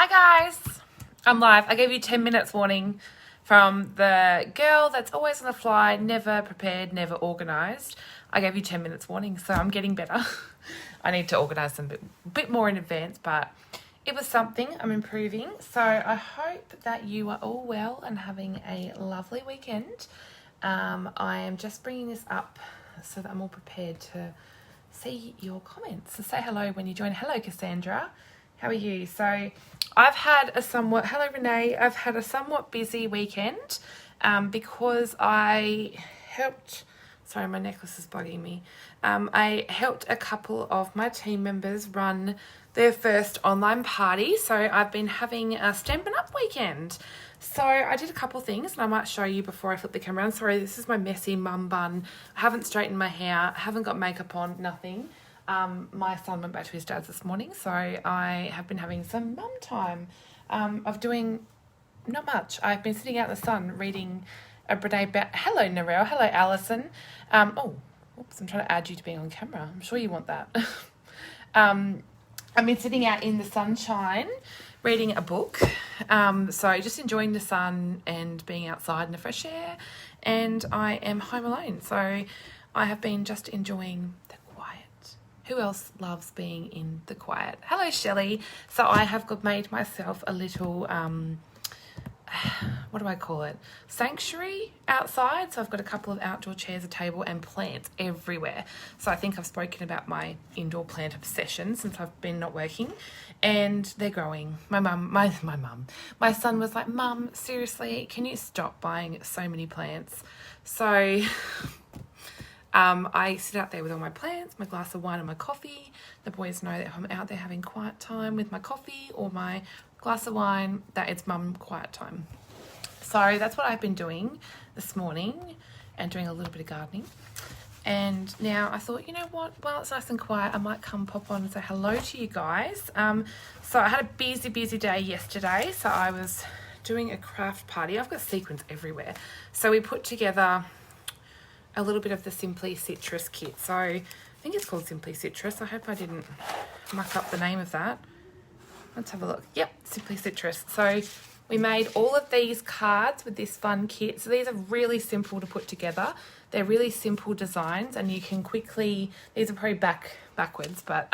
Hi guys, I'm live. I gave you 10 minutes warning from the girl that's always on the fly, never prepared, never organised. I gave you 10 minutes warning, so I'm getting better. I need to organise them a bit more in advance, but it was something. I'm improving. So I hope that you are all well and having a lovely weekend. I am just bringing this up so that I'm all prepared to see your comments. So say hello when you join. Hello, Cassandra. How are you? So I've had a somewhat, hello Renee, I've had a somewhat busy weekend because I helped, sorry my necklace is bugging me, I helped a couple of my team members run their first online party. So I've been having a Stampin' Up weekend. So I did a couple things and I might show you before I flip the camera around. Sorry, this is my messy mum bun. I haven't straightened my hair, haven't got makeup on, nothing. My son went back to his dad's this morning, so I have been having some mum time of doing not much. I've been sitting out in the sun reading a Brene Brown. Hello, Narelle. Hello, Alison. Oh, oops, I'm trying to add you to being on camera. I'm sure you want that. I've been sitting out in the sunshine reading a book. So just enjoying the sun and being outside in the fresh air. And I am home alone, so I have been just enjoying the quiet. Who else loves being in the quiet? Hello, Shelley. So I have made myself a little, what do I call it? Sanctuary outside. So I've got a couple of outdoor chairs, a table, and plants everywhere. So I think I've spoken about my indoor plant obsession since I've been not working, and they're growing. My son was like, Mum, seriously, can you stop buying so many plants? So I sit out there with all my plants, my glass of wine and my coffee. The boys know that I'm out there having quiet time with my coffee or my glass of wine, that it's mum quiet time. So that's what I've been doing this morning and doing a little bit of gardening. And now I thought, you know what, while it's nice and quiet, I might come pop on and say hello to you guys. So I had a busy day yesterday. So I was doing a craft party. I've got sequins everywhere. So we put together a little bit of the Simply Citrus kit. So I think it's called Simply Citrus. I hope I didn't muck up the name of that. Let's have a look. Yep, Simply Citrus. So we made all of these cards with this fun kit. So these are really simple to put together. They're really simple designs and you can quickly, these are probably backwards, but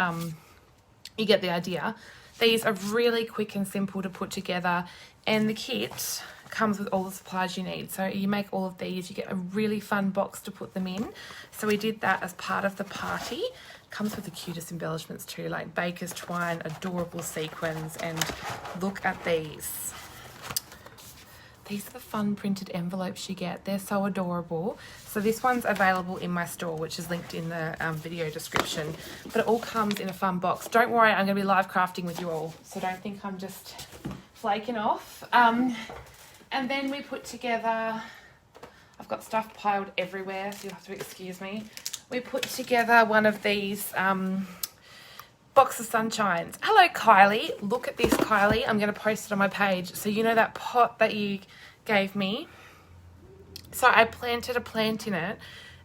you get the idea. These are really quick and simple to put together, and the kit comes with all the supplies you need. So you make all of these, you get a really fun box to put them in. So we did that as part of the party. Comes with the cutest embellishments too, like baker's twine, adorable sequins, and look at these. These are the fun printed envelopes you get. They're so adorable. So this one's available in my store, which is linked in the video description. But it all comes in a fun box. Don't worry, I'm going to be live crafting with you all, so don't think I'm just flaking off. And then we put together, I've got stuff piled everywhere, so you'll have to excuse me. We put together one of these box of sunshines. Hello, Kylie. Look at this, Kylie. I'm going to post it on my page. So you know that pot that you gave me? So I planted a plant in it,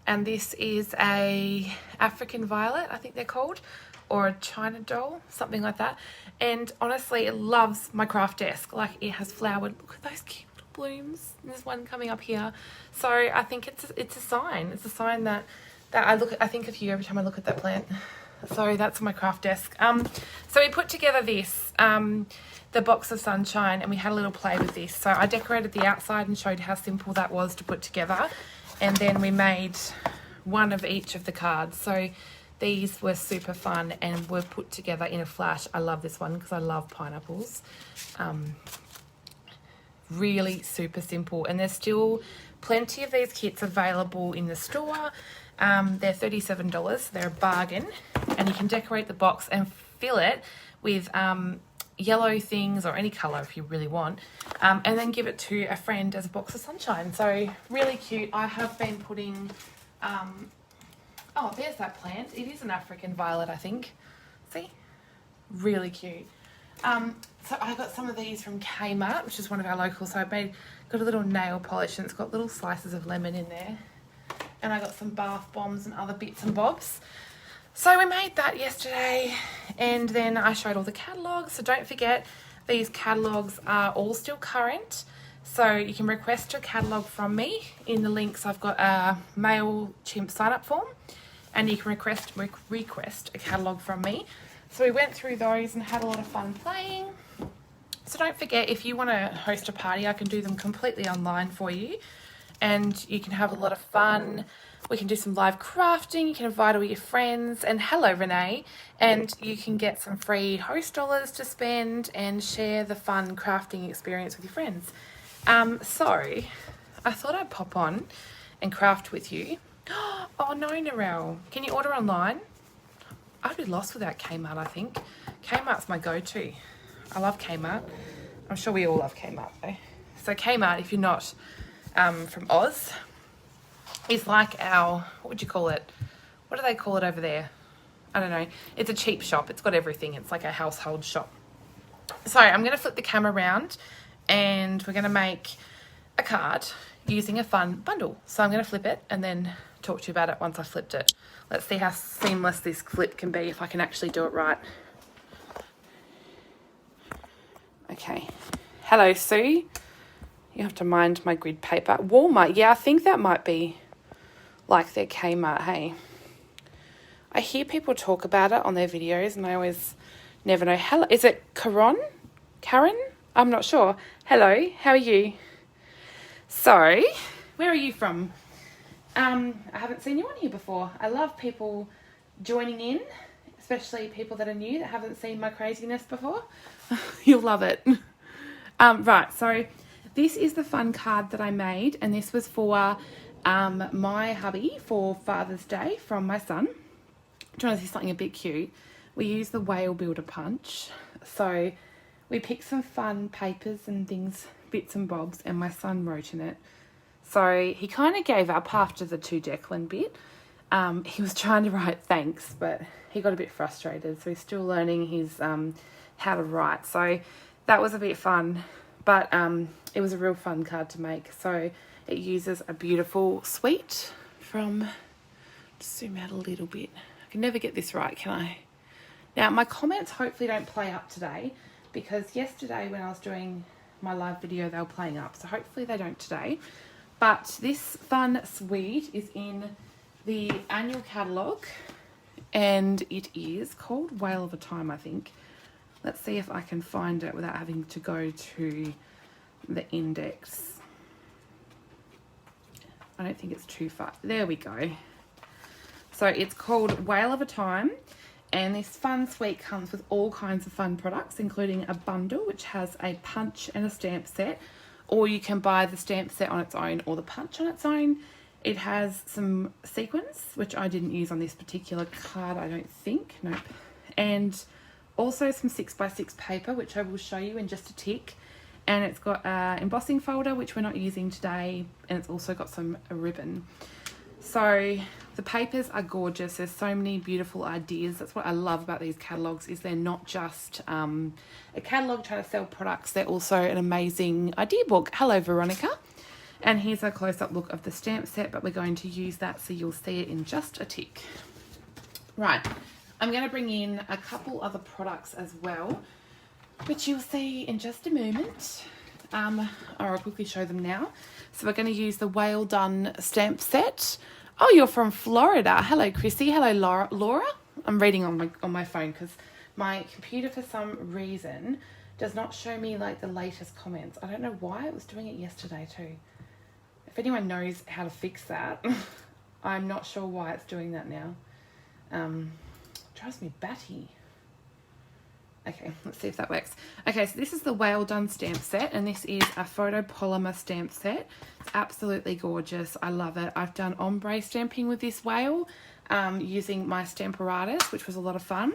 and this is a African violet, I think they're called, or a China doll, something like that. And honestly, it loves my craft desk. Like, it has flowered. Look at those cute little blooms. And there's one coming up here. So I think it's a sign. It's a sign that I think of you every time I look at that plant. So that's my craft desk. So we put together this, the box of sunshine, and we had a little play with this. So I decorated the outside and showed how simple that was to put together. And then we made one of each of the cards. So these were super fun and were put together in a flash. I love this one because I love pineapples. Really super simple. And there's still plenty of these kits available in the store. They're $37, so they're a bargain, and you can decorate the box and fill it with yellow things or any colour if you really want, and then give it to a friend as a box of sunshine. So really cute. I have been putting, oh, there's that plant. It is an African violet, I think. See? Really cute. So I got some of these from Kmart, which is one of our locals. So I got a little nail polish, and it's got little slices of lemon in there. And I got some bath bombs and other bits and bobs. So we made that yesterday, and then I showed all the catalogues. So don't forget, these catalogues are all still current. So you can request a catalogue from me. In the links, I've got a MailChimp sign-up form, and you can request a catalogue from me. So we went through those and had a lot of fun playing. So don't forget, if you want to host a party, I can do them completely online for you, and you can have a lot of fun. We can do some live crafting, you can invite all your friends, and hello Renee, and you can get some free host dollars to spend and share the fun crafting experience with your friends. So I thought I'd pop on and craft with you. Oh no, Narelle, can you order online? I'd be lost without Kmart, I think. Kmart's my go-to. I love Kmart. I'm sure we all love Kmart though. So Kmart, if you're not from Oz, is like our, what would you call it? What do they call it over there? I don't know. It's a cheap shop. It's got everything. It's like a household shop. So I'm going to flip the camera around and we're going to make a card using a fun bundle. So I'm going to flip it and then talk to you about it once I flipped it. Let's see how seamless this flip can be, if I can actually do it right. Okay. Hello, Sue. You have to mind my grid paper. Walmart. Yeah, I think that might be like their Kmart, hey. I hear people talk about it on their videos and I always never know. Hello, is it Karen? I'm not sure. Hello, how are you? So, where are you from? I haven't seen you on here before. I love people joining in, especially people that are new that haven't seen my craziness before. You'll love it. Right, so this is the fun card that I made, and this was for my hubby for Father's Day from my son. I'm trying to see something a bit cute. We used the Whale Builder Punch. So we picked some fun papers and things, bits and bobs, and my son wrote in it. So he kind of gave up after the to Declan bit. He was trying to write thanks, but he got a bit frustrated. So he's still learning his how to write. So that was a bit fun, but it was a real fun card to make. So it uses a beautiful suite from, zoom out a little bit. I can never get this right, can I? Now, my comments hopefully don't play up today, because yesterday when I was doing my live video, they were playing up. So hopefully they don't today. But this fun suite is in the annual catalogue, and it is called Whale of a Time, I think. Let's see if I can find it without having to go to the index. I don't think it's too far. There we go. So it's called Whale of a Time, and this fun suite comes with all kinds of fun products, including a bundle which has a punch and a stamp set, or you can buy the stamp set on its own or the punch on its own. It has some sequins, which I didn't use on this particular card, I don't think. Nope. And also some 6x6 paper, which I will show you in just a tick. And it's got an embossing folder, which we're not using today. And it's also got some ribbon. So the papers are gorgeous. There's so many beautiful ideas. That's what I love about these catalogues, is they're not just a catalogue trying to sell products. They're also an amazing idea book. Hello, Veronica. And here's a close-up look of the stamp set, but we're going to use that so you'll see it in just a tick. Right, I'm going to bring in a couple other products as well, which you'll see in just a moment. Or I'll quickly show them now. So we're going to use the Whale Done stamp set. Oh, you're from Florida. Hello, Chrissy. Hello, Laura. I'm reading on my phone because my computer, for some reason, does not show me like the latest comments. I don't know why. It was doing it yesterday too. If anyone knows how to fix that, I'm not sure why it's doing that now. Drives me batty. Okay, let's see if that works. Okay, so this is the Whale Done stamp set, and this is a photopolymer stamp set. It's absolutely gorgeous. I love it. I've done ombre stamping with this whale using my Stamparatus, which was a lot of fun.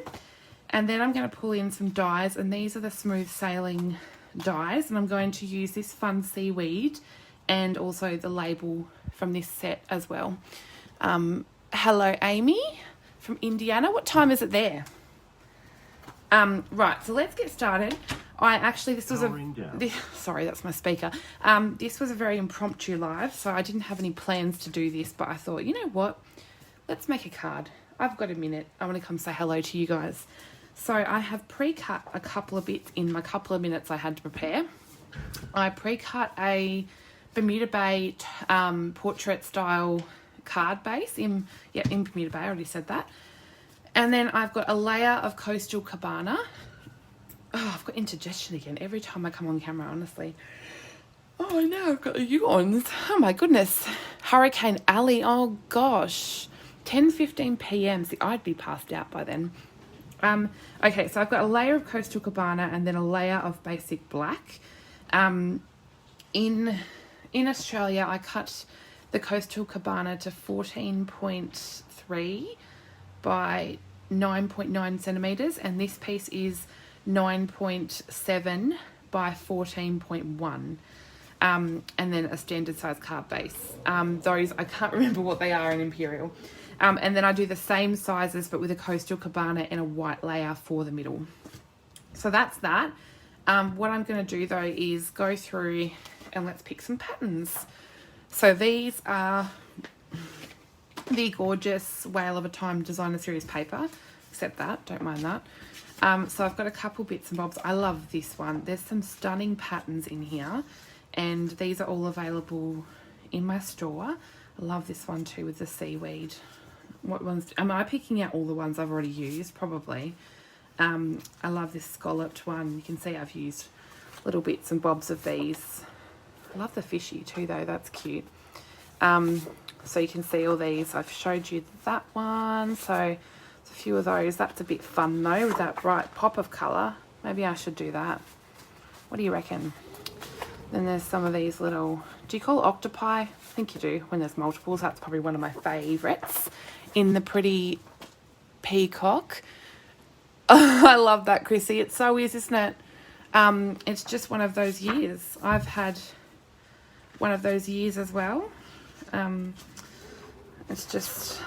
And then I'm going to pull in some dies, and these are the smooth sailing dies, and I'm going to use this fun seaweed and also the label from this set as well. Hello, Amy from Indiana. What time is it there? Right, so let's get started. Sorry, that's my speaker. This was a very impromptu live, so I didn't have any plans to do this, but I thought, you know what? Let's make a card. I've got a minute. I want to come say hello to you guys. So I have pre-cut a couple of bits in my couple of minutes I had to prepare. I pre-cut a Bermuda Bay portrait style card base in Bermuda Bay, I already said that. And then I've got a layer of Coastal Cabana. Oh, I've got indigestion again every time I come on camera, honestly. Oh, now I've got the yawns. Oh my goodness. Hurricane Alley, oh gosh. 10:15 p.m. See, I'd be passed out by then. Okay, so I've got a layer of Coastal Cabana and then a layer of basic black. In Australia, I cut the Coastal Cabana to 14.3 by 9.9 centimeters, and this piece is 9.7 by 14.1. And then a standard size card base. Those, I can't remember what they are in Imperial. And then I do the same sizes but with a Coastal Cabana and a white layer for the middle. So that's that. What I'm going to do though is go through and let's pick some patterns. So these are the gorgeous Whale of a Time Designer Series paper, except that, don't mind that. So I've got a couple bits and bobs. I love this one. There's some stunning patterns in here, and these are all available in my store. I love this one too with the seaweed. What ones? Am I picking out all the ones I've already used? Probably. I love this scalloped one. You can see I've used little bits and bobs of these. I love the fishy too though, that's cute. So you can see all these. I've showed you that one. So there's a few of those. That's a bit fun though with that bright pop of colour. Maybe I should do that. What do you reckon? Then there's some of these little, do you call it octopi? I think you do when there's multiples. That's probably one of my favourites in the pretty peacock. I love that, Chrissy. It so is, isn't it? It's just one of those years. I've had one of those years as well. It's just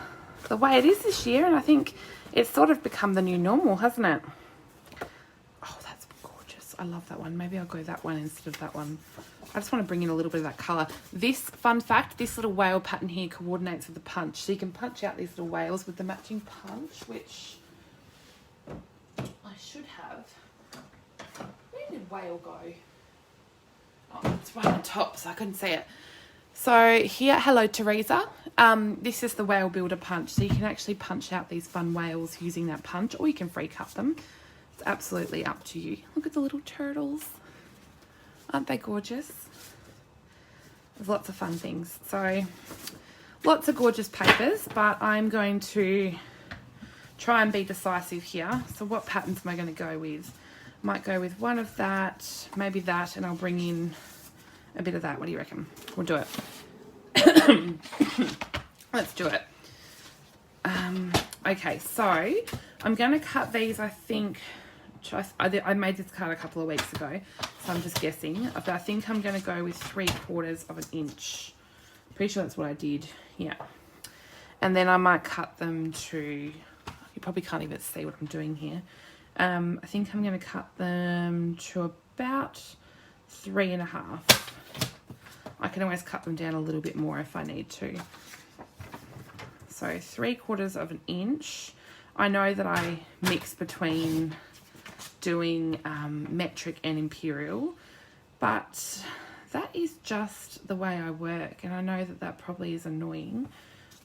the way it is this year, and I think it's sort of become the new normal, hasn't it? Oh, that's gorgeous. I love that one. Maybe I'll go that one instead of that one. I just want to bring in a little bit of that colour. This, fun fact, this little whale pattern here coordinates with the punch. So you can punch out these little whales with the matching punch, which I should have. Where did whale go? Oh, it's right on top, so I couldn't see it. So here, hello Teresa. This is the whale builder punch. So you can actually punch out these fun whales using that punch, or you can free cut them. It's absolutely up to you. Look at the little turtles. Aren't they gorgeous? There's lots of fun things. So lots of gorgeous papers, but I'm going to try and be decisive here. So what patterns am I going to go with? Might go with one of that, maybe that, and I'll bring in a bit of that. What do you reckon? We'll do it. Let's do it. Okay, so I'm going to cut these, I think, I made this card a couple of weeks ago, so I'm just guessing, but I think I'm going to go with 3/4 of an inch. Pretty sure that's what I did, yeah. And then I might cut them to, you probably can't even see what I'm doing here. I think I'm going to cut them to about 3.5. I can always cut them down a little bit more if I need to. So 3/4 of an inch. I know that I mix between doing metric and imperial, but that is just the way I work, and I know that that probably is annoying.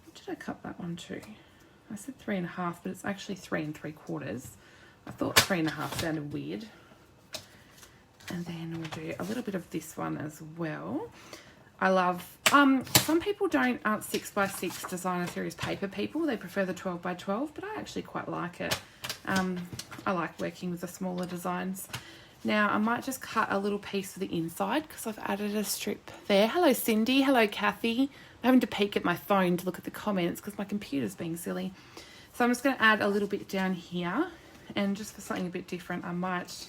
What did I cut that one to? I said 3.5, but it's actually 3 3/4. I thought 3.5 sounded weird. And then we'll do a little bit of this one as well. I love, some people aren't 6x6 designer series paper people. They prefer the 12x12, but I actually quite like it. I like working with the smaller designs. Now I might just cut a little piece of the inside because I've added a strip there. Hello Cindy, hello Kathy. I'm having to peek at my phone to look at the comments because my computer's being silly. So I'm just going to add a little bit down here, and just for something a bit different I might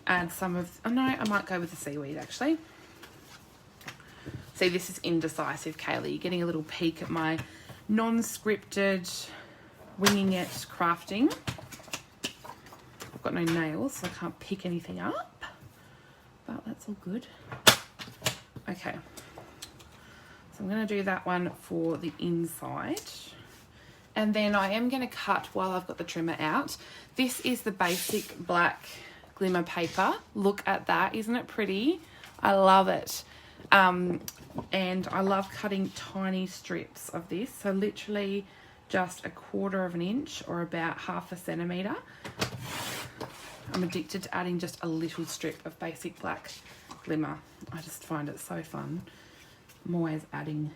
add some of, oh no, I might go with the seaweed actually. See, this is indecisive, Kaylee. You're getting a little peek at my non-scripted, winging it crafting. I've got no nails, so I can't pick anything up, but that's all good. Okay, so I'm going to do that one for the inside, And then I am going to cut while I've got the trimmer out. This is the basic black glimmer paper. Look at that. Isn't it pretty? I love it. And I love cutting tiny strips of this. So literally just 1/4 of an inch or about 1/2 centimetre. I'm addicted to adding just a little strip of basic black glimmer. I just find it so fun. I'm always adding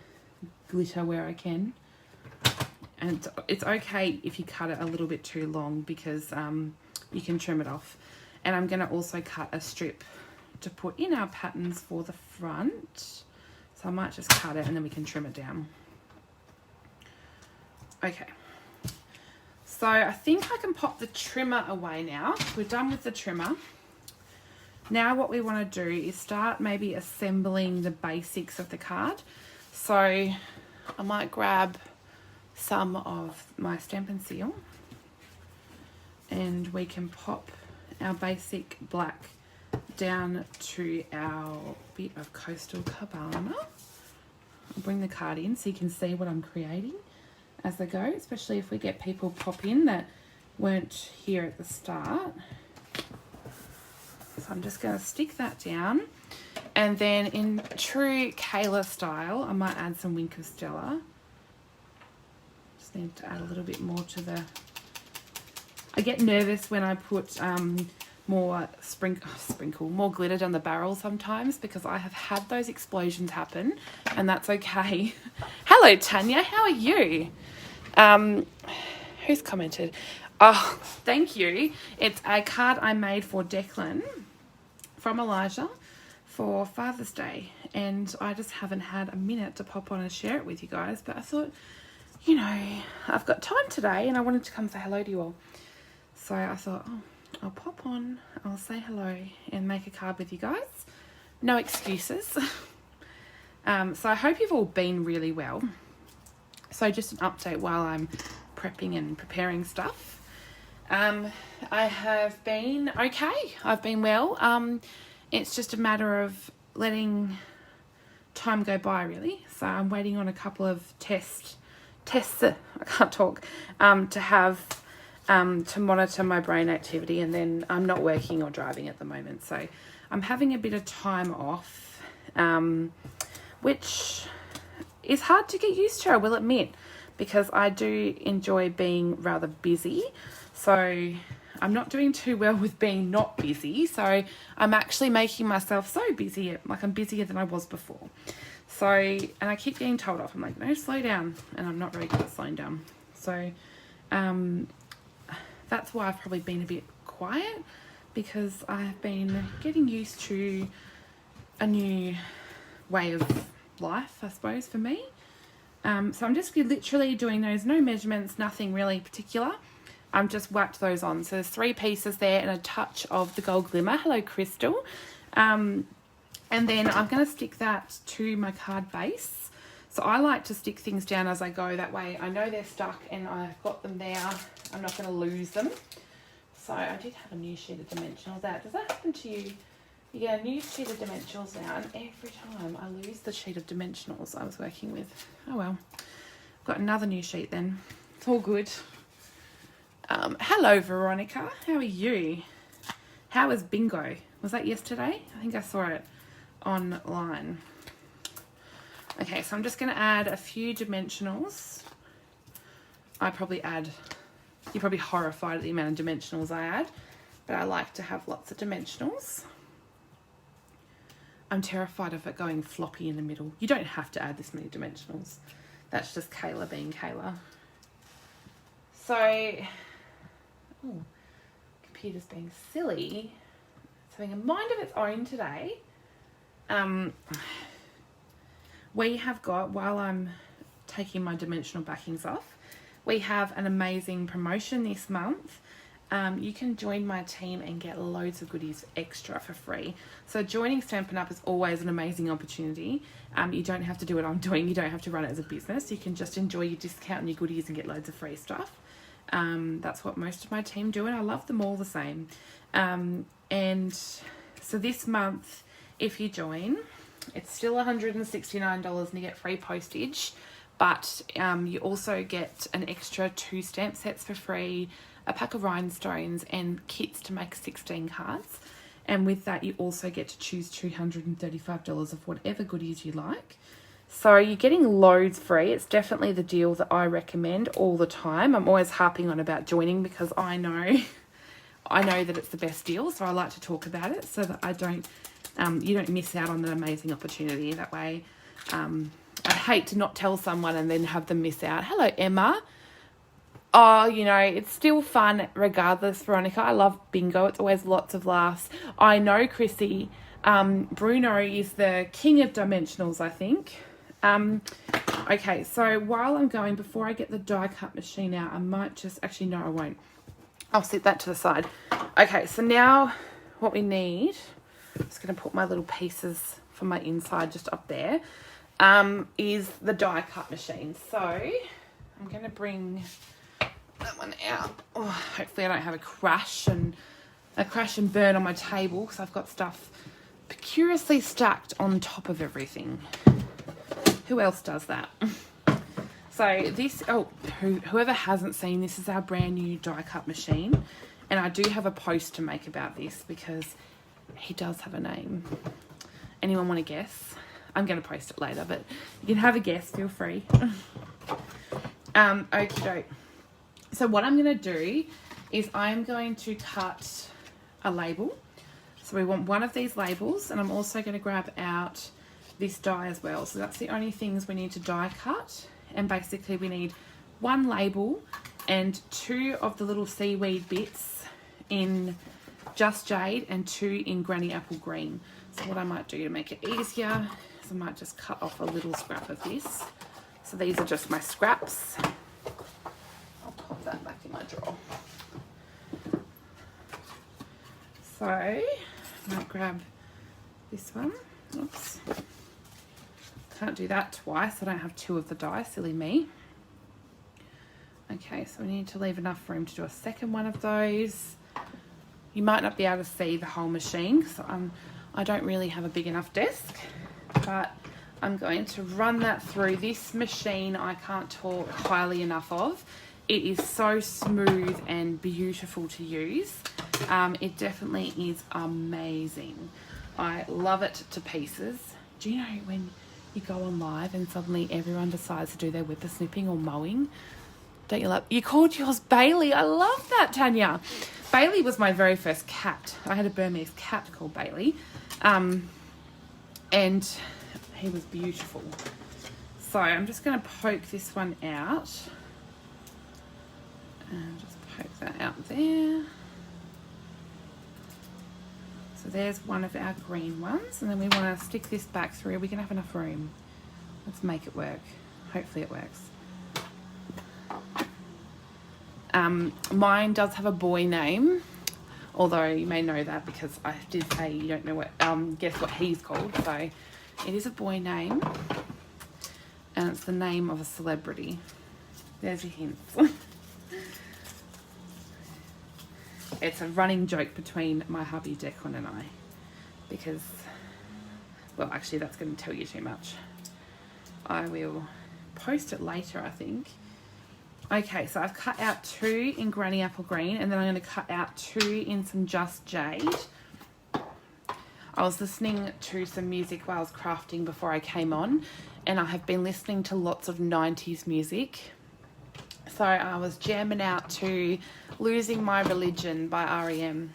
glitter where I can. And it's okay if you cut it a little bit too long because you can trim it off. And I'm going to also cut a strip to put in our patterns for the front. So I might just cut it and then we can trim it down. Okay. So I think I can pop the trimmer away now. We're done with the trimmer. Now what we want to do is start maybe assembling the basics of the card. So I might grab some of my Stampin' seal and we can pop our basic black down to our bit of Coastal Cabana. I'll bring the card in so you can see what I'm creating as I go, especially if we get people pop in that weren't here at the start. So I'm just going to stick that down, and then in true Kayla style I might add some Wink of Stella. Just need to add a little bit more to the... I get nervous when I put more more glitter down the barrel sometimes because I have had those explosions happen, and that's okay. Hello Tanya, how are you? Who's commented? Oh, thank you. It's a card I made for Declan from Elijah for Father's Day, and I just haven't had a minute to pop on and share it with you guys, but I thought, you know, I've got time today and I wanted to come say hello to you all. So I thought, oh, I'll pop on, I'll say hello and make a card with you guys. No excuses. So I hope you've all been really well. So just an update while I'm prepping and preparing stuff. I have been okay. I've been well. It's just a matter of letting time go by, really. So I'm waiting on a couple of tests, I can't talk, to have to monitor my brain activity, and then I'm not working or driving at the moment. So I'm having a bit of time off, which is hard to get used to, I will admit, because I do enjoy being rather busy. So I'm not doing too well with being not busy. So I'm actually making myself so busy, like I'm busier than I was before. So, and I keep getting told off. I'm like, no, slow down. And I'm not very good at slowing down. So that's why I've probably been a bit quiet, because I've been getting used to a new way of life, I suppose, for me. So I'm just literally doing those, no measurements, nothing really particular. I'm just whacked those on. So there's 3 pieces there and a touch of the gold glimmer. Hello, Crystal. And then I'm going to stick that to my card base. So I like to stick things down as I go. That way I know they're stuck and I've got them there. I'm not going to lose them. So I did have a new sheet of dimensionals out. Does that happen to you? You get a new sheet of dimensionals now, and every time I lose the sheet of dimensionals I was working with. Oh well. Got another new sheet then. It's all good. Hello, Veronica. How are you? How was bingo? Was that yesterday? I think I saw it online. Okay, so I'm just going to add a few dimensionals. You're probably horrified at the amount of dimensionals I add, but I like to have lots of dimensionals. I'm terrified of it going floppy in the middle. You don't have to add this many dimensionals. That's just Kayla being Kayla. So, computer's being silly. It's having a mind of its own today. We have got, while I'm taking my dimensional backings off, we have an amazing promotion this month. You can join my team and get loads of goodies extra for free. So joining Stampin' Up! Is always an amazing opportunity. You don't have to do what I'm doing. You don't have to run it as a business. You can just enjoy your discount and your goodies and get loads of free stuff. That's what most of my team do, and I love them all the same. And so this month, if you join, it's still $169 and you get free postage. but you also get an extra 2 stamp sets for free, a pack of rhinestones, and kits to make 16 cards. And with that, you also get to choose $235 of whatever goodies you like. So you're getting loads free. It's definitely the deal that I recommend all the time. I'm always harping on about joining because I know that it's the best deal. So I like to talk about it so that you don't miss out on an amazing opportunity. That way, I hate to not tell someone and then have them miss out. Hello, Emma. Oh, you know, it's still fun regardless, Veronica. I love bingo. It's always lots of laughs. I know, Chrissy. Bruno is the king of dimensionals, I think. Okay, so while I'm going, before I get the die cut machine out, I might just... Actually, no, I won't. I'll set that to the side. Okay, so now what we need... I'm just going to put my little pieces for my inside just up there. Is the die cut machine. So I'm going to bring that one out. Oh, hopefully I don't have a crash and burn on my table because I've got stuff curiously stacked on top of everything. Who else does that? So this, whoever hasn't seen, this is our brand new die cut machine. And I do have a post to make about this because he does have a name. Anyone want to guess? I'm going to post it later, but you can have a guess, feel free. Okie doke. So what I'm going to do is I'm going to cut a label. So we want one of these labels, and I'm also going to grab out this die as well. So that's the only things we need to die cut. And basically we need one label and 2 of the little seaweed bits in Just Jade and 2 in Granny Apple Green. So what I might do to make it easier is I might just cut off a little scrap of this. So these are just my scraps. I'll pop that back in my drawer. So I might grab this one. Oops. Can't do that twice. I don't have 2 of the die. Silly me. Okay, so we need to leave enough room to do a second one of those. You might not be able to see the whole machine because I don't really have a big enough desk, but I'm going to run that through. This machine I can't talk highly enough of. It is so smooth and beautiful to use. It definitely is amazing. I love it to pieces. Do you know when you go on live and suddenly everyone decides to do their whippersnipping or mowing? Don't you love? You called yours Bailey. I love that, Tanya. Bailey was my very first cat. I had a Burmese cat called Bailey, and he was beautiful. So I'm just going to poke this one out, and just poke that out there. So there's one of our green ones, and then we want to stick this back through. We can have enough room. Let's make it work. Hopefully it works. Mine does have a boy name, although you may know that because I did say you don't know what, guess what he's called. So it is a boy name, and it's the name of a celebrity. There's your hints. It's a running joke between my hubby Declan and I, because, well, actually that's going to tell you too much. I will post it later, I think. Okay, so I've cut out 2 in Granny Apple Green, and then I'm going to cut out 2 in some Just Jade. I was listening to some music while I was crafting before I came on, and I have been listening to lots of 90s music. So I was jamming out to Losing My Religion by R.E.M.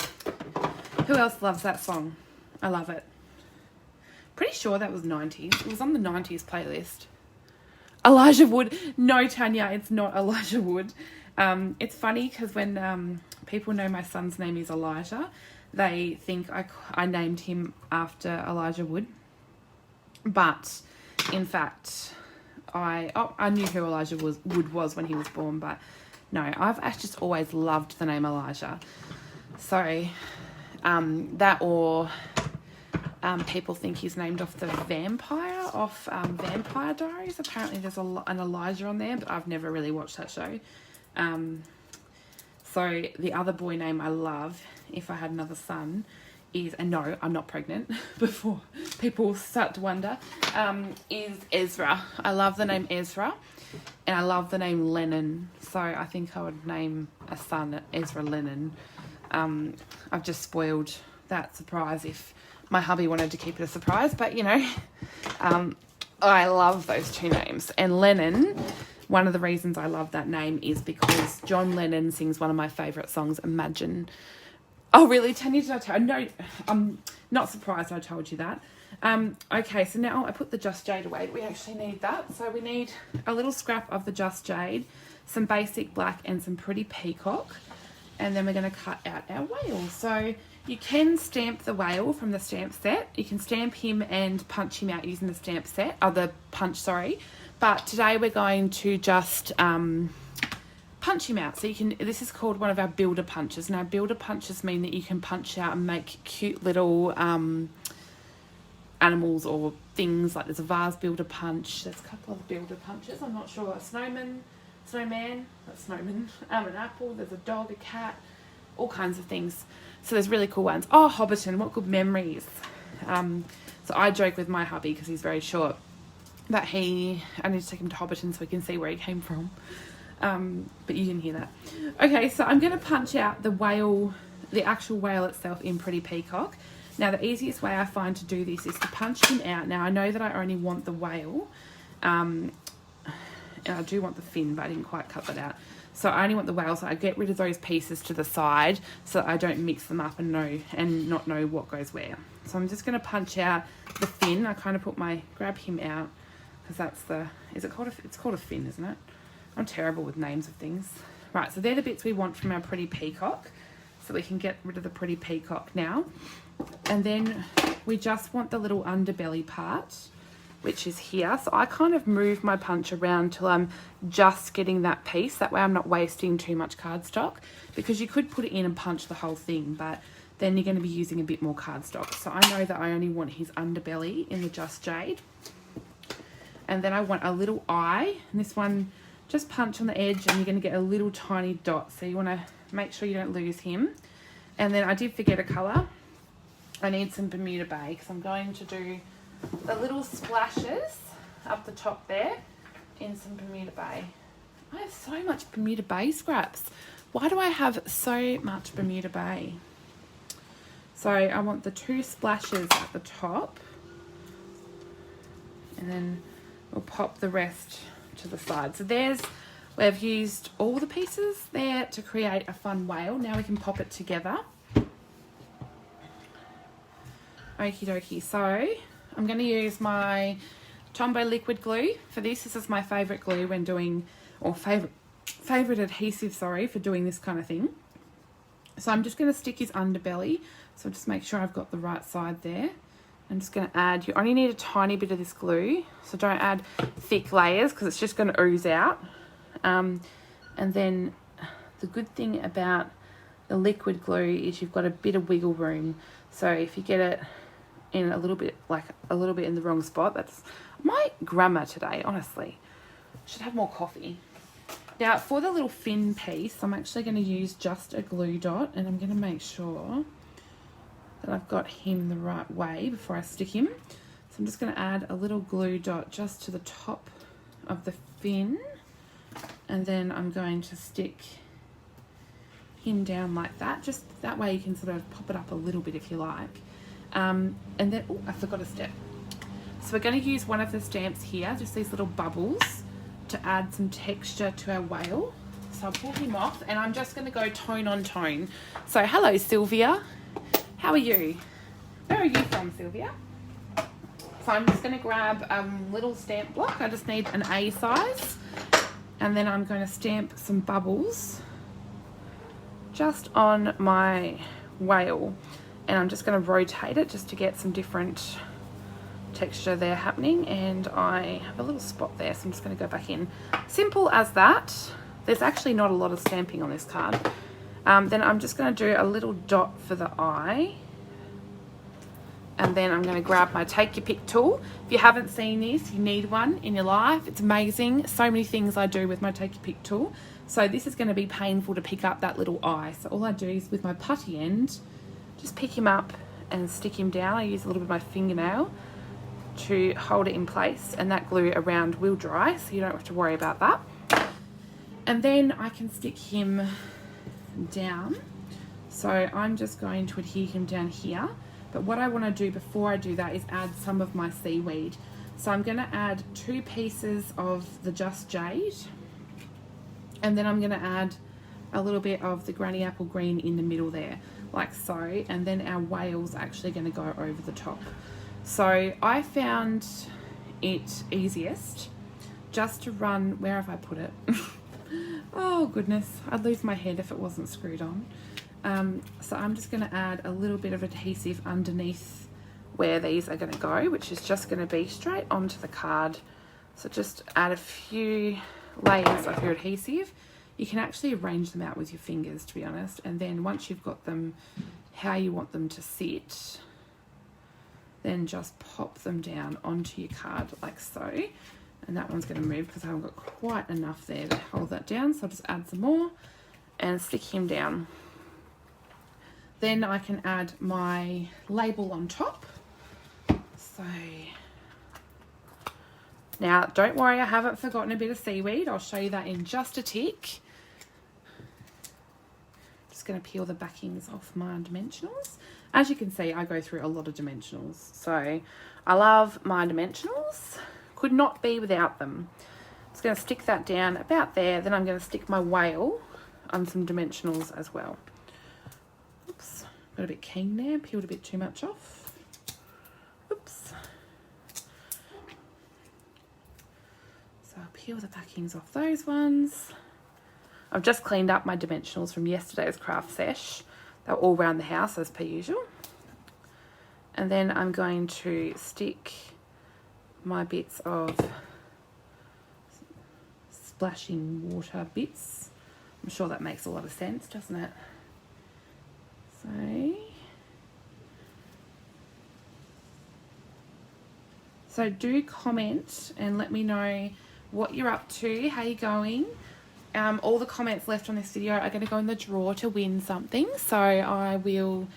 Who else loves that song? I love it. Pretty sure that was 90s. It was on the 90s playlist. Elijah Wood. No, Tanya, it's not Elijah Wood. It's funny because when people know my son's name is Elijah, they think I named him after Elijah Wood. But in fact, I knew who Elijah Wood was when he was born, but no, I've actually just always loved the name Elijah. So that, or people think he's named off the vampire off Vampire Diaries. Apparently there's an Elijah on there, but I've never really watched that show. So the other boy name I love, if I had another son, is, and no, I'm not pregnant, before people start to wonder, is Ezra. I love the name Ezra, and I love the name Lennon. So I think I would name a son Ezra Lennon. I've just spoiled that surprise if my hubby wanted to keep it a surprise, but you know, I love those two names. And Lennon, one of the reasons I love that name is because John Lennon sings one of my favourite songs, Imagine. Oh, really, Tanya, did I tell you? No, I'm not surprised I told you that. Okay, so now I put the Just Jade away. We actually need that. So we need a little scrap of the Just Jade, some basic black and some pretty peacock. And then we're going to cut out our whale. So you can stamp the whale from the stamp set. You can stamp him and punch him out using the stamp set. Oh, the punch, sorry. But today we're going to just punch him out. So you can, this is called one of our builder punches. Now builder punches mean that you can punch out and make cute little animals or things. Like there's a vase builder punch. There's a couple of builder punches. I'm not sure. A snowman, an apple. There's a dog, a cat, all kinds of things. So there's really cool ones. Oh, Hobbiton, what good memories. So I joke with my hubby because he's very short that I need to take him to Hobbiton so we can see where he came from. But you didn't hear that. Okay, so I'm going to punch out the whale, the actual whale itself in Pretty Peacock. Now the easiest way I find to do this is to punch him out. Now I know that I only want the whale, and I do want the fin, but I didn't quite cut that out. So I only want the whale, so I get rid of those pieces to the side so that I don't mix them up and not know what goes where. So I'm just going to punch out the fin. I kind of grab him out because that's it's called a fin, isn't it? I'm terrible with names of things. Right, so they're the bits we want from our Pretty Peacock. So we can get rid of the Pretty Peacock now. And then we just want the little underbelly part, which is here. So I kind of move my punch around till I'm just getting that piece. That way I'm not wasting too much cardstock, because you could put it in and punch the whole thing, but then you're going to be using a bit more cardstock. So I know that I only want his underbelly in the Just Jade. And then I want a little eye. And this one, just punch on the edge and you're going to get a little tiny dot. So you want to make sure you don't lose him. And then I did forget a colour. I need some Bermuda Bay because I'm going to do the little splashes up the top there in some Bermuda Bay. I have so much Bermuda Bay scraps. Why do I have so much Bermuda Bay? So I want the 2 splashes at the top, and then we'll pop the rest to the side. So we've used all the pieces there to create a fun whale. Now we can pop it together. Okie dokie. So I'm going to use my Tombow liquid glue for this. This is my favourite glue when doing, or favourite adhesive, sorry, for doing this kind of thing. So I'm just going to stick his underbelly. So just make sure I've got the right side there. I'm just going to add, you only need a tiny bit of this glue. So don't add thick layers because it's just going to ooze out. And then the good thing about the liquid glue is you've got a bit of wiggle room. So if you get it in a little bit in the wrong spot, that's my grammar today, honestly. Should have more coffee. Now for the little fin piece, I'm actually going to use just a glue dot, and I'm going to make sure that I've got him the right way before I stick him. So I'm just going to add a little glue dot just to the top of the fin, and then I'm going to stick him down like that. Just that way you can sort of pop it up a little bit if you like. And then, oh, I forgot a step. So we're going to use one of the stamps here, just these little bubbles, to add some texture to our whale. So I'll pull him off, and I'm just going to go tone on tone. So hello Sylvia, how are you? Where are you from, Sylvia? So I'm just going to grab a little stamp block. I just need an A size, and then I'm going to stamp some bubbles just on my whale, and I'm just going to rotate it just to get some different texture there happening. And I have a little spot there, so I'm just going to go back in. Simple as that. There's actually not a lot of stamping on this card. Then I'm just going to do a little dot for the eye, and then I'm going to grab my Take Your Pick tool. If you haven't seen this, you need one in your life. It's amazing. So many things I do with my Take Your Pick tool. So this is going to be painful to pick up that little eye. So all I do is with my putty end, just pick him up and stick him down. I use a little bit of my fingernail to hold it in place, and that glue around will dry, so you don't have to worry about that. And then I can stick him down. So I'm just going to adhere him down here. But what I want to do before I do that is add some of my seaweed. So I'm going to add 2 pieces of the Just Jade, and then I'm going to add a little bit of the Granny Apple Green in the middle there, like so, and then our whale's actually going to go over the top. So I found it easiest just to run, where have I put it? Oh goodness, I'd lose my head if it wasn't screwed on. So I'm just going to add a little bit of adhesive underneath where these are going to go, which is just going to be straight onto the card. So just add a few layers of your adhesive. You can actually arrange them out with your fingers, to be honest, and then once you've got them how you want them to sit, then just pop them down onto your card like so. And that one's going to move because I haven't got quite enough there to hold that down, so I'll just add some more and stick him down. Then I can add my label on top. So now don't worry, I haven't forgotten a bit of seaweed. I'll show you that in just a tick. Just going to peel the backings off my dimensionals. As you can see, I go through a lot of dimensionals, so I love my dimensionals. Could not be without them. Just going to stick that down about there. Then I'm going to stick my whale on some dimensionals as well. Oops, got a bit keen there, peeled a bit too much off. Oops. So I'll peel the backings off those ones. I've just cleaned up my dimensionals from yesterday's craft sesh. They're all around the house as per usual. And then I'm going to stick my bits of splashing water bits. I'm sure that makes a lot of sense, doesn't it? So do comment and let me know what you're up to, how you're going. All the comments left on this video are going to go in the draw to win something. So I will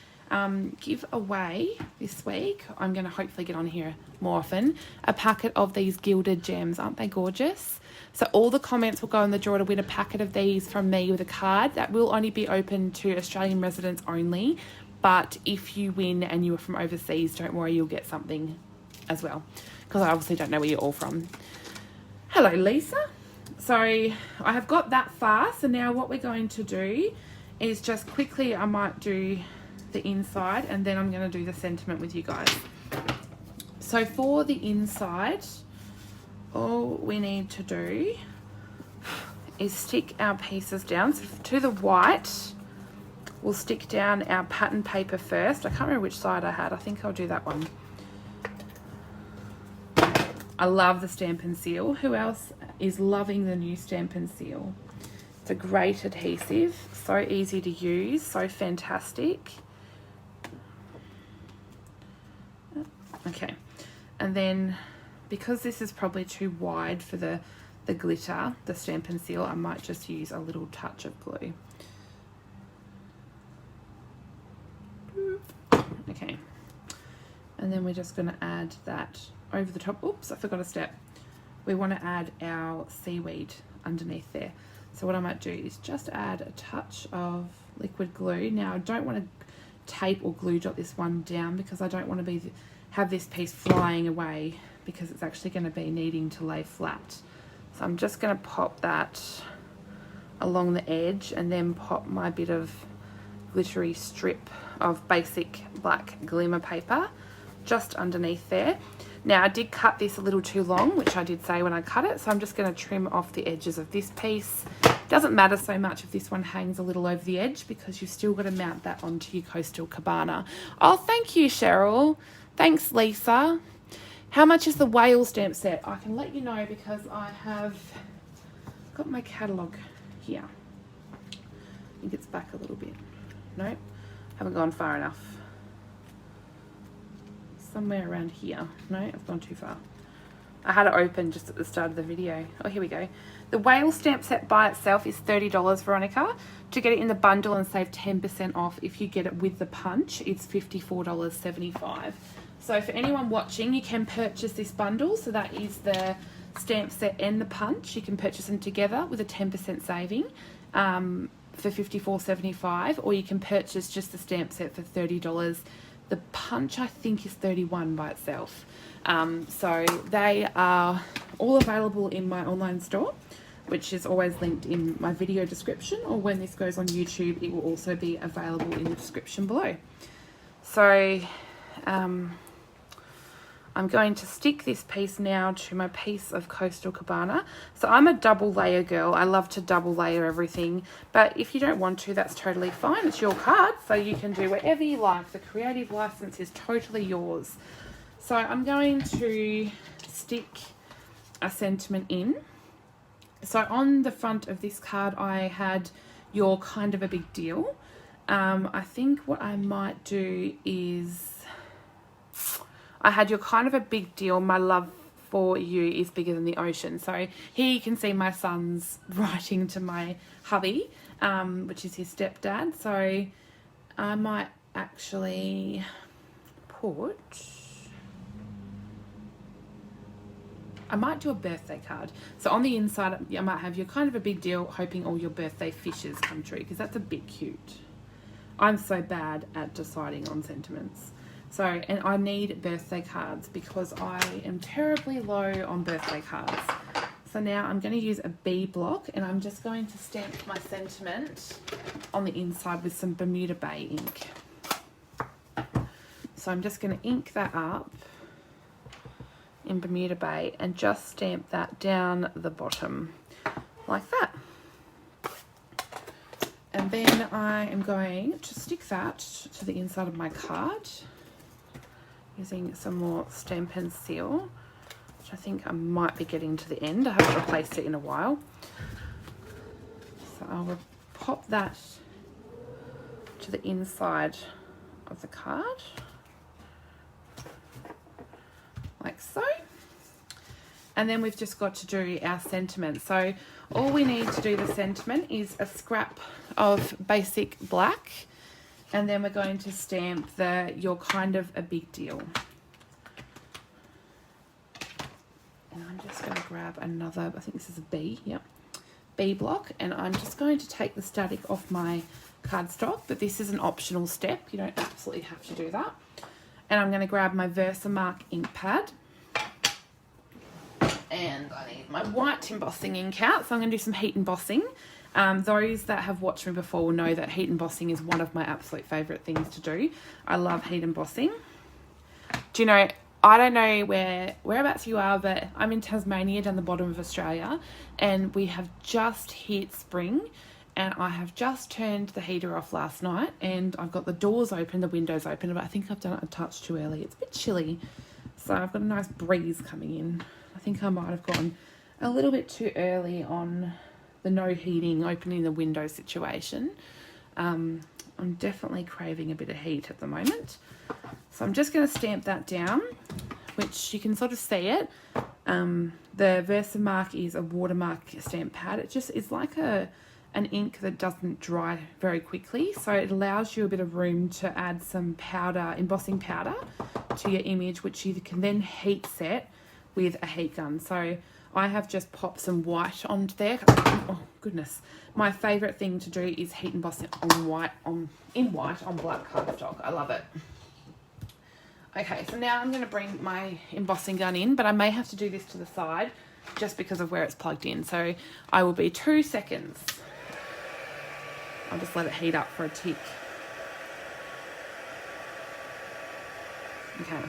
give away this week, I'm going to hopefully get on here more often, a packet of these gilded gems. Aren't they gorgeous? So all the comments will go in the draw to win a packet of these from me with a card. That will only be open to Australian residents only, but if you win and you are from overseas, don't worry, you'll get something as well, because I obviously don't know where you're all from. Hello Lisa. So I have got that far, so now what we're going to do is just quickly, I might do the inside and then I'm going to do the sentiment with you guys. So for the inside, all we need to do is stick our pieces down. So to the white, we'll stick down our pattern paper first. I can't remember which side I had. I think I'll do that one. I love the Stampin' Seal. Who else is loving the new Stampin' Seal? It's a great adhesive, so easy to use, so fantastic. Okay, and then because this is probably too wide for the glitter, the Stampin' Seal, I might just use a little touch of glue. Okay, and then we're just going to add that over the top. Oops, I forgot a step. We want to add our seaweed underneath there. So what I might do is just add a touch of liquid glue. Now I don't want to tape or glue dot this one down because I don't want to have this piece flying away, because it's actually going to be needing to lay flat. So I'm just going to pop that along the edge and then pop my bit of glittery strip of basic black glimmer paper just underneath there. Now I did cut this a little too long, which I did say when I cut it, so I'm just going to trim off the edges of this piece. Doesn't matter so much if this one hangs a little over the edge, because you've still got to mount that onto your coastal cabana. Oh, thank you, Cheryl. Thanks, Lisa. How much is the whale stamp set? I can let you know because I have got my catalogue here. I think it's back a little bit. Nope, haven't gone far enough. Somewhere around here. No, I've gone too far. I had it open just at the start of the video. Oh, here we go. The whale stamp set by itself is $30, Veronica. To get it in the bundle and save 10% off if you get it with the punch, it's $54.75. So for anyone watching, you can purchase this bundle. So that is the stamp set and the punch. You can purchase them together with a 10% saving for $54.75, or you can purchase just the stamp set for $30. The punch, I think, is $31 by itself. So they are all available in my online store, which is always linked in my video description, or when this goes on YouTube, it will also be available in the description below. So I'm going to stick this piece now to my piece of Coastal Cabana. So I'm a double layer girl. I love to double layer everything, but if you don't want to, that's totally fine. It's your card, so you can do whatever you like. The creative license is totally yours. So I'm going to stick a sentiment in. So on the front of this card, I had "You're kind of a big deal." I think what I might do is, I had "You're kind of a big deal. My love for you is bigger than the ocean." So here you can see my son's writing to my hubby, which is his stepdad. So I might actually put, I might do a birthday card. So on the inside, I might have "You're kind of a big deal, hoping all your birthday fishes come true," because that's a bit cute. I'm so bad at deciding on sentiments. So, and I need birthday cards because I am terribly low on birthday cards. So now I'm going to use a B block, and I'm just going to stamp my sentiment on the inside with some Bermuda Bay ink. So I'm just going to ink that up in Bermuda Bay and just stamp that down the bottom like that. And then I am going to stick that to the inside of my card using some more Stampin' Seal, which I think I might be getting to the end. I haven't replaced it in a while. So I'll pop that to the inside of the card, like so. And then we've just got to do our sentiment. So all we need to do the sentiment is a scrap of basic black, and then we're going to stamp the "You're kind of a big deal." And I'm just going to grab another, I think this is a B, yep, B block, and I'm just going to take the static off my cardstock, but this is an optional step. You don't absolutely have to do that. And I'm going to grab my Versamark ink pad, and I need my white embossing ink out, so I'm going to do some heat embossing. Those that have watched me before will know that heat embossing is one of my absolute favourite things to do. I love heat embossing. Do you know, I don't know whereabouts you are, but I'm in Tasmania, down the bottom of Australia, and we have just hit spring, and I have just turned the heater off last night, and I've got the doors open, the windows open, but I think I've done it a touch too early. It's a bit chilly, so I've got a nice breeze coming in. I think I might have gone a little bit too early on the no heating, opening the window situation. I'm definitely craving a bit of heat at the moment. So I'm just going to stamp that down, which you can sort of see it. The Versamark is a watermark stamp pad. It just is like an ink that doesn't dry very quickly, so it allows you a bit of room to add some powder, embossing powder, to your image, which you can then heat set with a heat gun. So I have just popped some white onto there. Oh goodness, my favourite thing to do is heat embossing on white, in white on black cardstock. I love it. Okay, so now I'm going to bring my embossing gun in, but I may have to do this to the side just because of where it's plugged in. So I will be 2 seconds. I'll just let it heat up for a tick. Okay.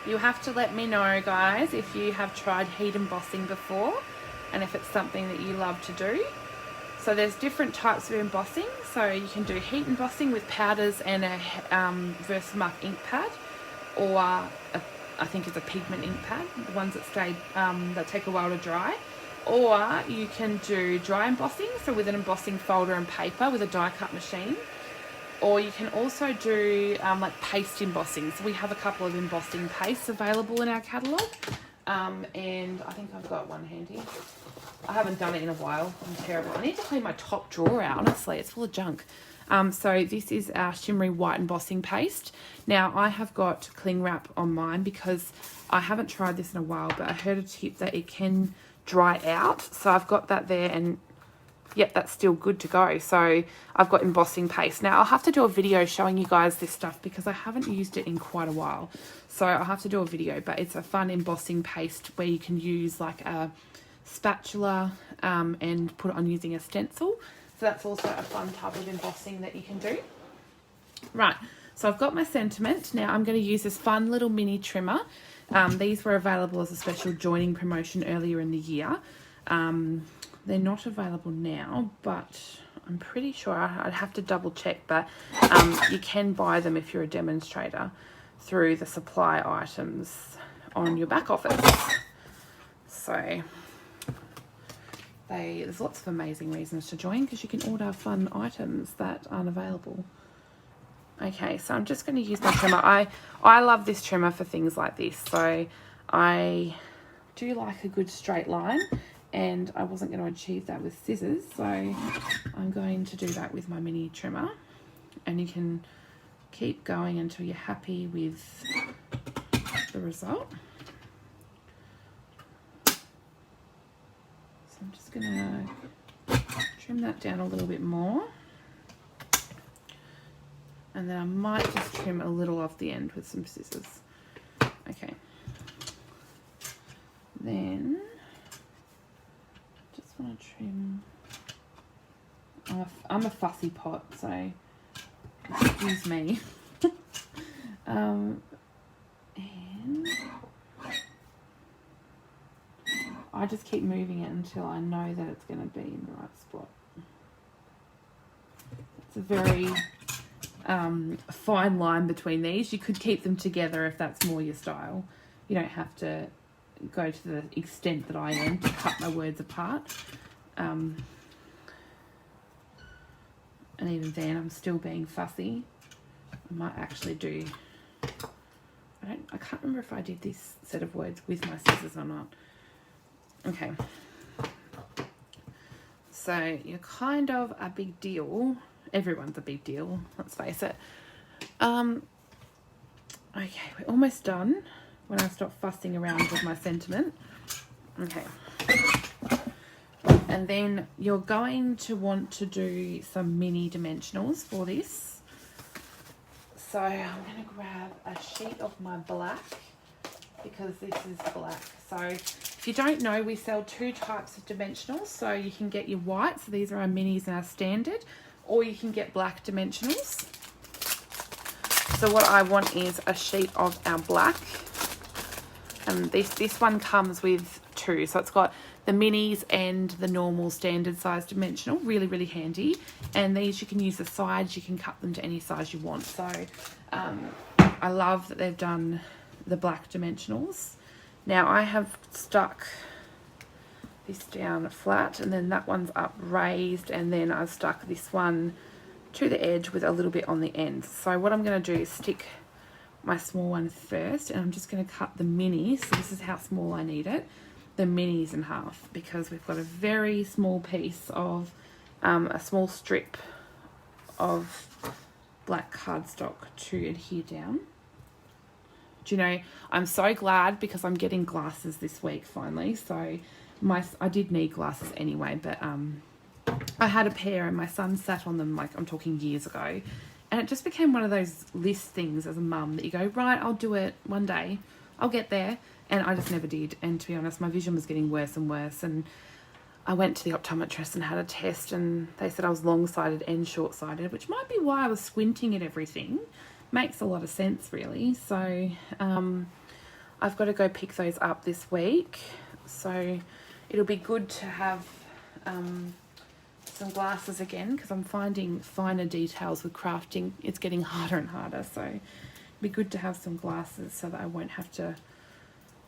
You have to let me know, guys, if you have tried heat embossing before and if it's something that you love to do. So there's different types of embossing. So you can do heat embossing with powders and a Versamark ink pad, or I think it's a pigment ink pad, the ones that stay that take a while to dry. Or you can do dry embossing, so with an embossing folder and paper with a die cut machine. Or you can also do like paste embossing. So we have a couple of embossing pastes available in our catalogue. And I think I've got one handy. I haven't done it in a while. I'm terrible. I need to clean my top drawer out, honestly. It's full of junk. So this is our shimmery white embossing paste. Now I have got cling wrap on mine because I haven't tried this in a while, but I heard a tip that it can dry out. So I've got that there, and yep, that's still good to go. So I've got embossing paste. Now I'll have to do a video showing you guys this stuff because I haven't used it in quite a while. So I'll have to do a video, but it's a fun embossing paste where you can use like a spatula and put it on using a stencil. So that's also a fun type of embossing that you can do. Right, so I've got my sentiment. Now I'm going to use this fun little mini trimmer. These were available as a special joining promotion earlier in the year. They're not available now, but I'm pretty sure I'd have to double check, but you can buy them if you're a demonstrator through the supply items on your back office. So there's lots of amazing reasons to join because you can order fun items that aren't available. Okay, so I'm just going to use my trimmer. I love this trimmer for things like this. So I do like a good straight line, and I wasn't going to achieve that with scissors. So I'm going to do that with my mini trimmer, and you can keep going until you're happy with the result. I'm just going to trim that down a little bit more. And then I might just trim a little off the end with some scissors. Okay. Then, just want to trim. I'm a fussy pot, so excuse me. And I just keep moving it until I know that it's going to be in the right spot. It's a very fine line between these. You could keep them together if that's more your style. You don't have to go to the extent that I am to cut my words apart. And even then, I'm still being fussy. I might actually do... I can't remember if I did this set of words with my scissors or not. Okay, so you're kind of a big deal. Everyone's a big deal, let's face it. Okay, we're almost done when I stop fussing around with my sentiment. Okay, and then you're going to want to do some mini dimensionals for this. So I'm going to grab a sheet of my black because this is black. So if you don't know, we sell two types of dimensionals. So you can get your white, so these are our minis and our standard, or you can get black dimensionals. So what I want is a sheet of our black. And this one comes with two. So it's got the minis and the normal standard size dimensional. Really, really handy. And these you can use the sides. You can cut them to any size you want. So I love that they've done the black dimensionals. Now I have stuck this down flat, and then that one's up raised, and then I've stuck this one to the edge with a little bit on the end. So what I'm going to do is stick my small one first, and I'm just going to cut the minis. So this is how small I need it, the minis in half, because we've got a very small piece of a small strip of black cardstock to adhere down. Do you know, I'm so glad because I'm getting glasses this week finally. So I did need glasses anyway, but I had a pair and my son sat on them, like I'm talking years ago, and it just became one of those list things as a mum that you go, right, I'll do it one day, I'll get there, and I just never did. And to be honest, my vision was getting worse and worse, and I went to the optometrist and had a test, and they said I was long-sighted and short-sighted, which might be why I was squinting at everything. Makes a lot of sense, really. So I've got to go pick those up this week. So it'll be good to have some glasses again, because I'm finding finer details with crafting. It's getting harder and harder. So it'll be good to have some glasses so that I won't have to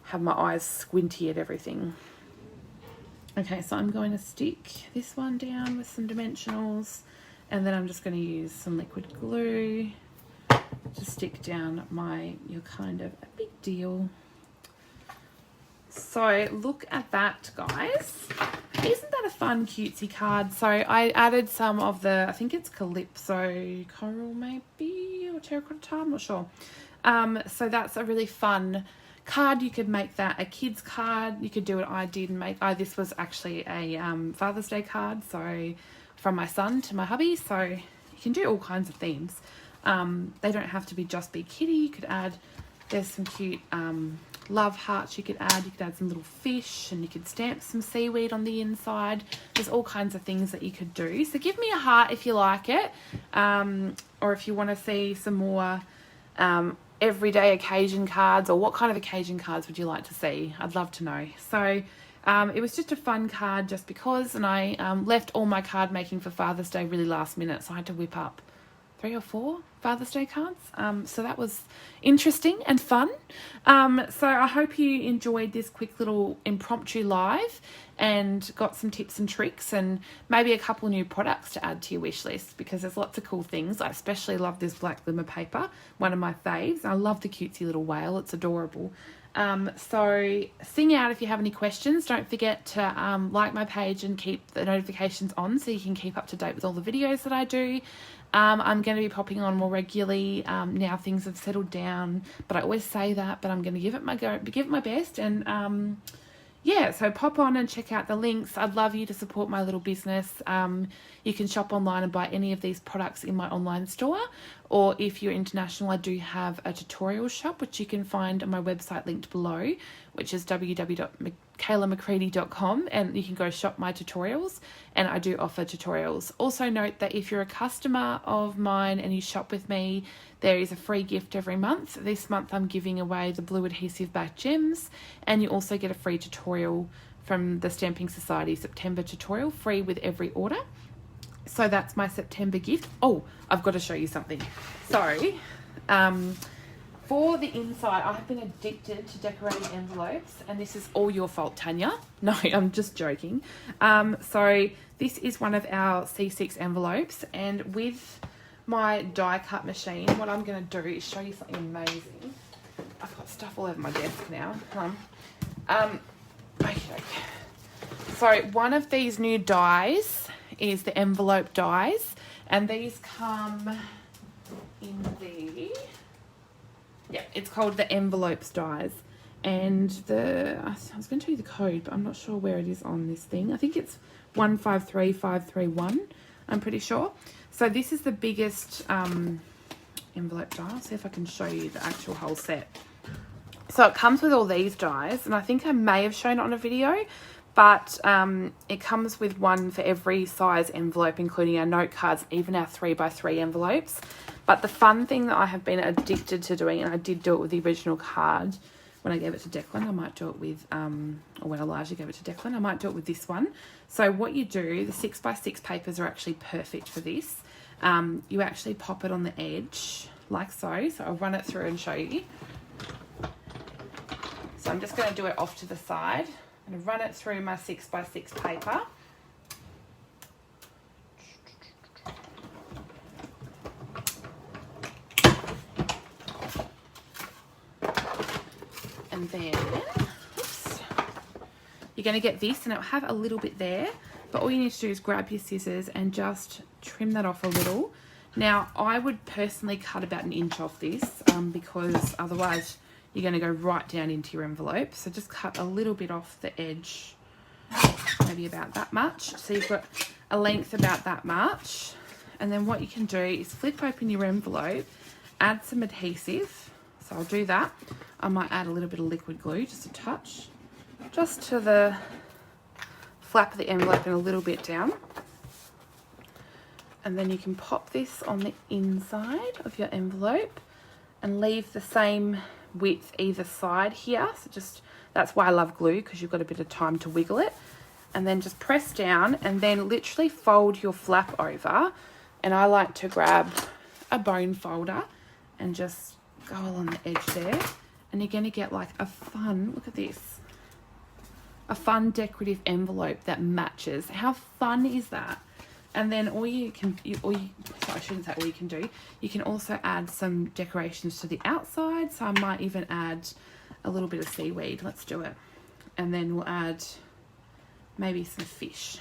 have my eyes squinty at everything. Okay, so I'm going to stick this one down with some dimensionals, And then I'm just going to use some liquid glue to stick down your kind of a big deal. So look at that, guys. Isn't that a fun cutesy card? So I added some of the, I think it's Calypso Coral maybe, or Terracotta Tile, I'm not sure. So that's a really fun card. You could make that a kid's card. You could do what I did and make, this was actually a Father's Day card, so from my son to my hubby. So you can do all kinds of themes. They don't have to just be kitty. You could add, there's some cute love hearts you could add. You could add some little fish, and you could stamp some seaweed on the inside. There's all kinds of things that you could do. So give me a heart if you like it, or if you want to see some more everyday occasion cards, or what kind of occasion cards would you like to see? I'd love to know. So it was just a fun card just because, and I left all my card making for Father's Day really last minute, so I had to whip up 3 or 4 Father's Day cards. So that was interesting and fun. So I hope you enjoyed this quick little impromptu live and got some tips and tricks, and maybe a couple new products to add to your wish list, because there's lots of cool things. I especially love this black glimmer paper, one of my faves. I love the cutesy little whale. It's adorable. So sing out if you have any questions. Don't forget to like my page and keep the notifications on so you can keep up to date with all the videos that I do. I'm going to be popping on more regularly now things have settled down, but I always say that, but I'm going to give it my best. And yeah, so pop on and check out the links. I'd love you to support my little business. You can shop online and buy any of these products in my online store, or if you're international, I do have a tutorial shop which you can find on my website linked below, which is www.kaylamccready.com, and you can go shop my tutorials, and I do offer tutorials. Also note that if you're a customer of mine and you shop with me, there is a free gift every month. This month I'm giving away the blue adhesive back gems, and you also get a free tutorial from the Stamping Society September tutorial, free with every order. So that's my September gift. Oh, I've got to show you something. Sorry. For the inside, I have been addicted to decorating envelopes, and this is all your fault, Tanya. No, I'm just joking. So this is one of our C6 envelopes, and with my die cut machine, what I'm going to do is show you something amazing. I've got stuff all over my desk now. Okay. So one of these new dies is the envelope dies, and these come in the, yeah, it's called the envelopes dies, and I was going to tell you the code, but I'm not sure where it is on this thing. I think it's 153531, I'm pretty sure. So this is the biggest envelope die. I'll see if I can show you the actual whole set. So it comes with all these dies, and I think I may have shown it on a video, but it comes with one for every size envelope, including our note cards, even our 3x3 envelopes. But the fun thing that I have been addicted to doing, and I did do it with the original card when I gave it to Declan, I might do it with, or when Elijah gave it to Declan, I might do it with this one. So what you do, the 6x6 papers are actually perfect for this. You actually pop it on the edge, like so. So I'll run it through and show you. So I'm just going to do it off to the side. I'm going to run it through my 6x6 paper. And then, oops, you're going to get this, and it'll have a little bit there, but all you need to do is grab your scissors and just trim that off a little. Now, I would personally cut about 1 inch off this because otherwise you're going to go right down into your envelope. So just cut a little bit off the edge, maybe about that much. So you've got a length about that much. And then what you can do is flip open your envelope, add some adhesive. So I'll do that. I might add a little bit of liquid glue, just a touch, just to the flap of the envelope and a little bit down. And then you can pop this on the inside of your envelope and leave the same width either side here. So just, that's why I love glue, because you've got a bit of time to wiggle it. And then just press down and then literally fold your flap over. And I like to grab a bone folder and just go along the edge there. And you're going to get like a fun, look at this, a fun decorative envelope that matches. How fun is that? And then sorry, I shouldn't say all you can do. You can also add some decorations to the outside. So I might even add a little bit of seaweed. Let's do it. And then we'll add maybe some fish,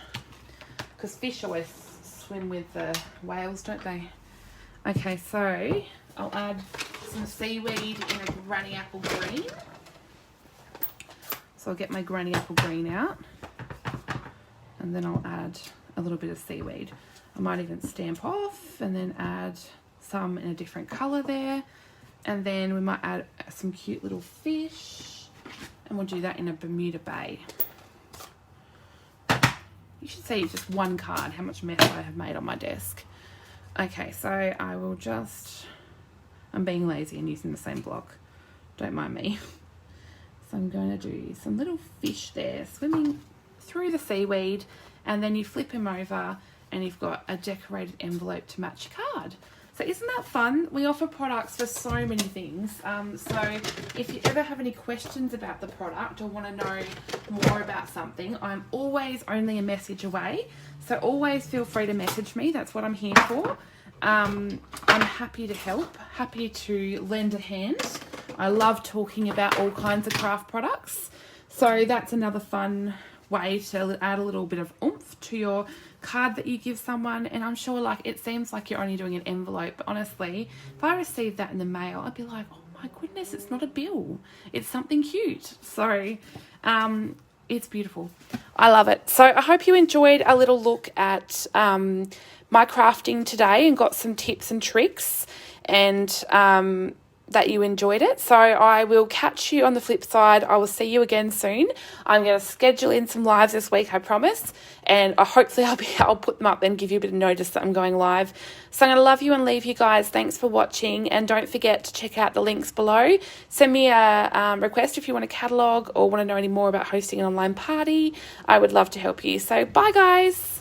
because fish always swim with the whales, don't they? Okay, so I'll add some seaweed in a granny apple green. So I'll get my granny apple green out, and then I'll add a little bit of seaweed. I might even stamp off and then add some in a different colour there. And then we might add some cute little fish, and we'll do that in a Bermuda Bay. You should see just one card, how much mess I have made on my desk. Okay, so I will just, I'm being lazy and using the same block. Don't mind me. So I'm going to do some little fish there swimming through the seaweed, and then you flip him over and you've got a decorated envelope to match your card. So isn't that fun? We offer products for so many things. So if you ever have any questions about the product or want to know more about something, I'm always only a message away. So always feel free to message me. That's what I'm here for. I'm happy to help, happy to lend a hand. I love talking about all kinds of craft products. So that's another fun way to add a little bit of oomph to your card that you give someone. And I'm sure, like, it seems like you're only doing an envelope, but honestly, if I received that in the mail, I'd be like, oh my goodness, it's not a bill, it's something cute. So it's beautiful. I love it. So I hope you enjoyed a little look at my crafting today and got some tips and tricks, and that you enjoyed it. So I will catch you on the flip side. I will see you again soon. I'm going to schedule in some lives this week, I promise, and hopefully I'll put them up and give you a bit of notice that I'm going live. So I'm going to love you and leave you guys. Thanks for watching, and don't forget to check out the links below. Send me a request if you want a catalogue or want to know any more about hosting an online party. I would love to help you. So bye guys.